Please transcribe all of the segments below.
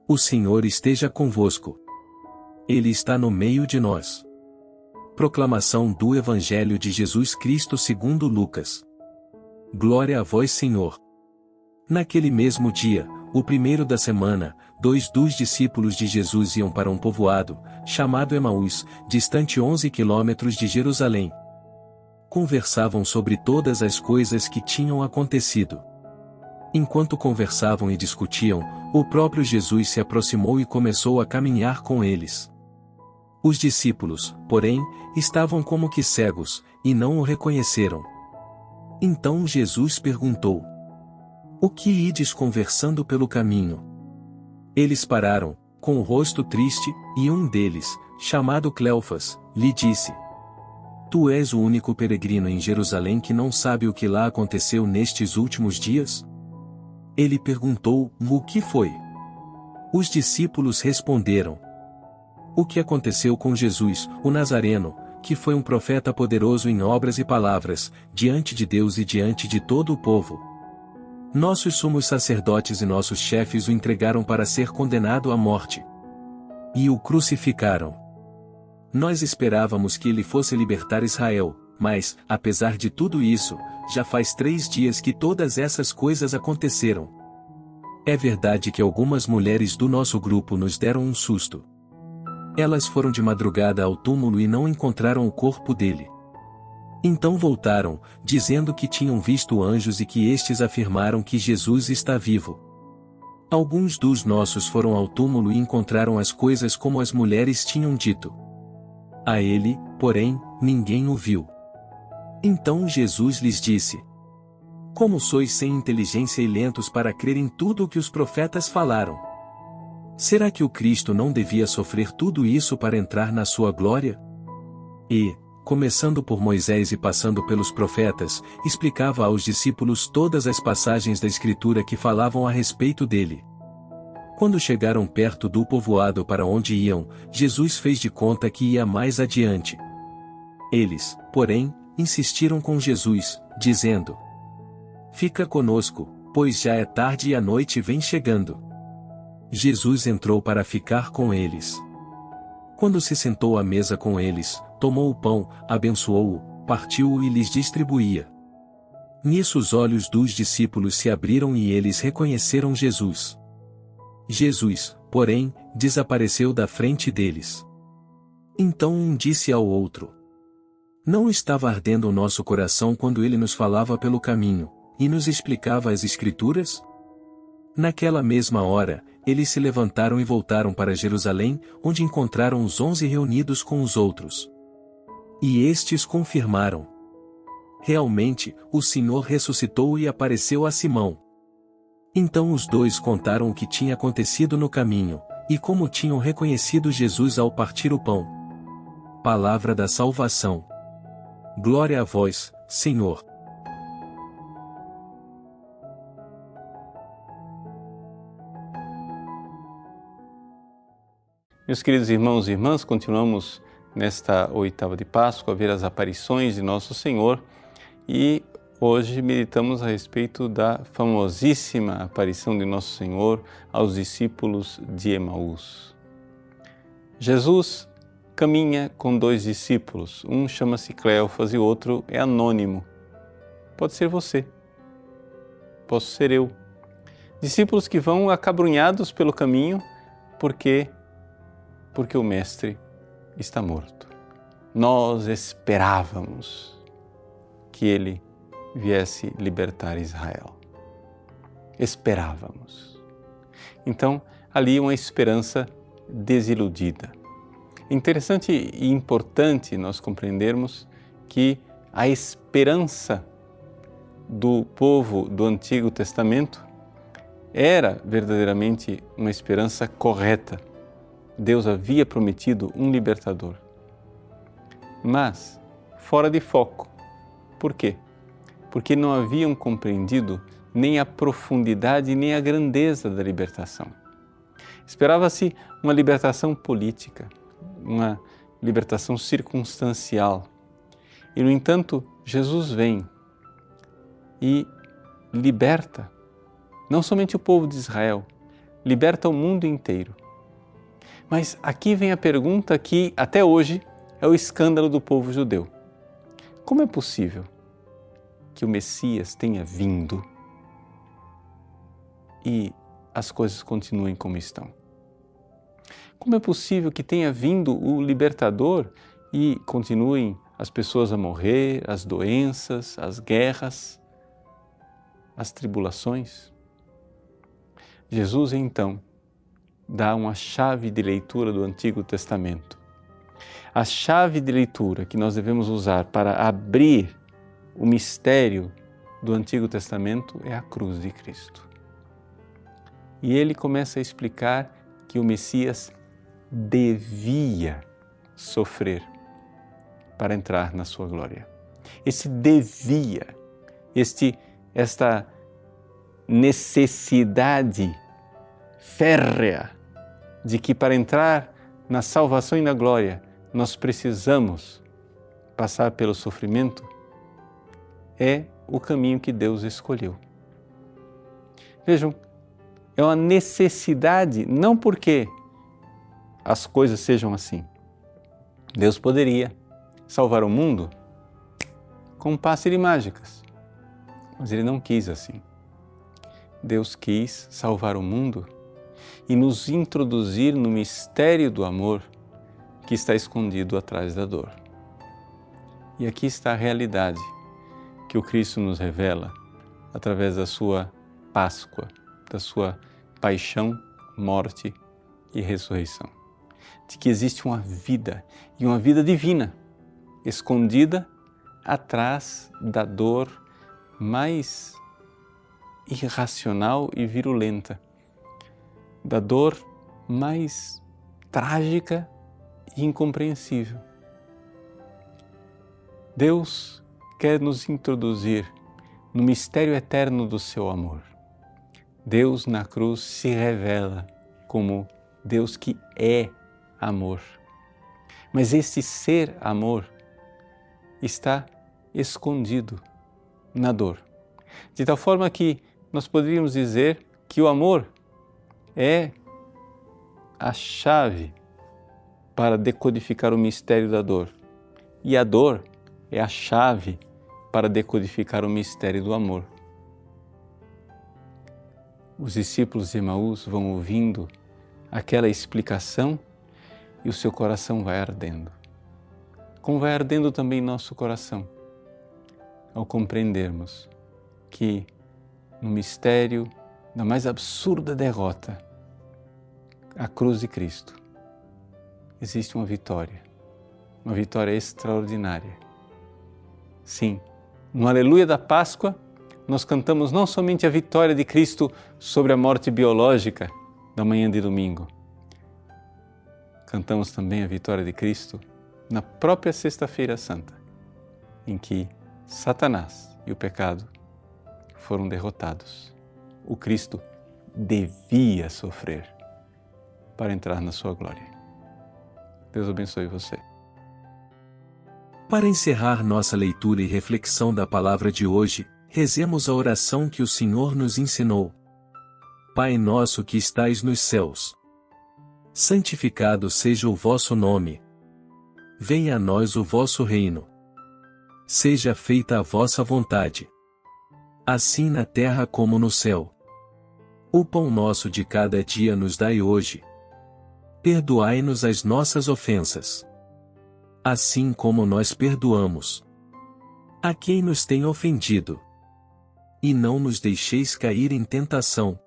O Senhor esteja convosco. Ele está no meio de nós. Proclamação do Evangelho de Jesus Cristo segundo Lucas. Glória a vós, Senhor. Naquele mesmo dia, o primeiro da semana, 2 dos discípulos de Jesus iam para um povoado, chamado Emaús, distante 11 quilômetros de Jerusalém. Conversavam sobre todas as coisas que tinham acontecido. Enquanto conversavam e discutiam, o próprio Jesus se aproximou e começou a caminhar com eles. Os discípulos, porém, estavam como que cegos, e não o reconheceram. Então Jesus perguntou: O que ides conversando pelo caminho? Eles pararam, com o rosto triste, e um deles, chamado Cleofas, lhe disse: Tu és o único peregrino em Jerusalém que não sabe o que lá aconteceu nestes últimos dias? Ele perguntou: O que foi? Os discípulos responderam: O que aconteceu com Jesus, o Nazareno, que foi um profeta poderoso em obras e palavras, diante de Deus e diante de todo o povo. Nossos sumos sacerdotes e nossos chefes o entregaram para ser condenado à morte. E o crucificaram. Nós esperávamos que ele fosse libertar Israel, mas, apesar de tudo isso, já faz 3 dias que todas essas coisas aconteceram. É verdade que algumas mulheres do nosso grupo nos deram um susto. Elas foram de madrugada ao túmulo e não encontraram o corpo dele. Então voltaram, dizendo que tinham visto anjos e que estes afirmaram que Jesus está vivo. Alguns dos nossos foram ao túmulo e encontraram as coisas como as mulheres tinham dito. A ele, porém, ninguém o viu. Então Jesus lhes disse: Como sois sem inteligência e lentos para crer em tudo o que os profetas falaram? Será que o Cristo não devia sofrer tudo isso para entrar na sua glória? E, começando por Moisés e passando pelos profetas, explicava aos discípulos todas as passagens da Escritura que falavam a respeito dele. Quando chegaram perto do povoado para onde iam, Jesus fez de conta que ia mais adiante. Eles, porém, insistiram com Jesus, dizendo: Fica conosco, pois já é tarde e a noite vem chegando. Jesus entrou para ficar com eles. Quando se sentou à mesa com eles, tomou o pão, abençoou-o, partiu-o e lhes distribuía. Nisso os olhos dos discípulos se abriram e eles reconheceram Jesus. Jesus, porém, desapareceu da frente deles. Então um disse ao outro: Não estava ardendo o nosso coração quando ele nos falava pelo caminho, e nos explicava as Escrituras? Naquela mesma hora, eles se levantaram e voltaram para Jerusalém, onde encontraram os 11 reunidos com os outros. E estes confirmaram: Realmente, o Senhor ressuscitou e apareceu a Simão. Então os dois contaram o que tinha acontecido no caminho, e como tinham reconhecido Jesus ao partir o pão. Palavra da salvação. Glória a vós, Senhor. Meus queridos irmãos e irmãs, continuamos nesta oitava de Páscoa a ver as aparições de Nosso Senhor e hoje meditamos a respeito da famosíssima aparição de Nosso Senhor aos discípulos de Emaús. Jesus caminha com 2 discípulos, um chama-se Cleofas e o outro é anônimo. Pode ser você, posso ser eu. Discípulos que vão acabrunhados pelo caminho porque o Mestre está morto. Nós esperávamos que ele viesse libertar Israel. Esperávamos. Então, ali uma esperança desiludida. Interessante e importante nós compreendermos que a esperança do povo do Antigo Testamento era verdadeiramente uma esperança correta. Deus havia prometido um libertador. Mas fora de foco. Por quê? Porque não haviam compreendido nem a profundidade nem a grandeza da libertação. Esperava-se uma libertação política, uma libertação circunstancial. E, no entanto, Jesus vem e liberta não somente o povo de Israel, liberta o mundo inteiro. Mas aqui vem a pergunta que, até hoje, é o escândalo do povo judeu. Como é possível que o Messias tenha vindo e as coisas continuem como estão? Como é possível que tenha vindo o libertador e continuem as pessoas a morrer, as doenças, as guerras, as tribulações? Jesus, então, dá uma chave de leitura do Antigo Testamento. A chave de leitura que nós devemos usar para abrir o mistério do Antigo Testamento é a cruz de Cristo. E ele começa a explicar que o Messias devia sofrer para entrar na sua glória. Esse devia, esta necessidade férrea de que para entrar na salvação e na glória nós precisamos passar pelo sofrimento, é o caminho que Deus escolheu. Vejam, é uma necessidade, não porque as coisas sejam assim. Deus poderia salvar o mundo com um passe de mágicas, mas Ele não quis assim. Deus quis salvar o mundo e nos introduzir no mistério do amor que está escondido atrás da dor. E aqui está a realidade que o Cristo nos revela através da sua Páscoa, da sua paixão, morte e ressurreição. De que existe uma vida, e uma vida divina, escondida atrás da dor mais irracional e virulenta, da dor mais trágica e incompreensível. Deus quer nos introduzir no mistério eterno do seu amor. Deus na cruz se revela como Deus que é amor. Mas esse ser amor está escondido na dor. De tal forma que nós poderíamos dizer que o amor é a chave para decodificar o mistério da dor. E a dor é a chave para decodificar o mistério do amor. Os discípulos de Emaús vão ouvindo aquela explicação e o seu coração vai ardendo. Como vai ardendo também nosso coração, ao compreendermos que no mistério da mais absurda derrota, a cruz de Cristo, existe uma vitória extraordinária. Sim, no Aleluia da Páscoa, nós cantamos não somente a vitória de Cristo sobre a morte biológica da manhã de domingo, cantamos também a vitória de Cristo na própria Sexta-feira Santa, em que Satanás e o pecado foram derrotados. O Cristo devia sofrer para entrar na sua glória. Deus abençoe você. Para encerrar nossa leitura e reflexão da palavra de hoje, rezemos a oração que o Senhor nos ensinou. Pai nosso que estais nos céus, santificado seja o vosso nome. Venha a nós o vosso reino. Seja feita a vossa vontade, assim na terra como no céu. O pão nosso de cada dia nos dai hoje. Perdoai-nos as nossas ofensas, assim como nós perdoamos a quem nos tem ofendido. E não nos deixeis cair em tentação,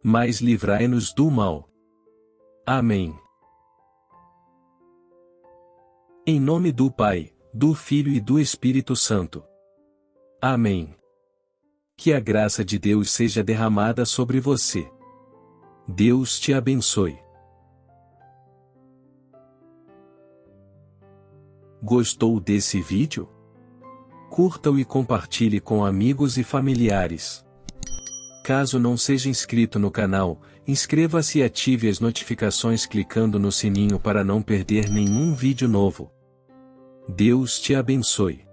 mas livrai-nos do mal. Amém. Em nome do Pai, do Filho e do Espírito Santo. Amém. Que a graça de Deus seja derramada sobre você. Deus te abençoe. Gostou desse vídeo? Curta-o e compartilhe com amigos e familiares. Caso não seja inscrito no canal, inscreva-se e ative as notificações clicando no sininho para não perder nenhum vídeo novo. Deus te abençoe.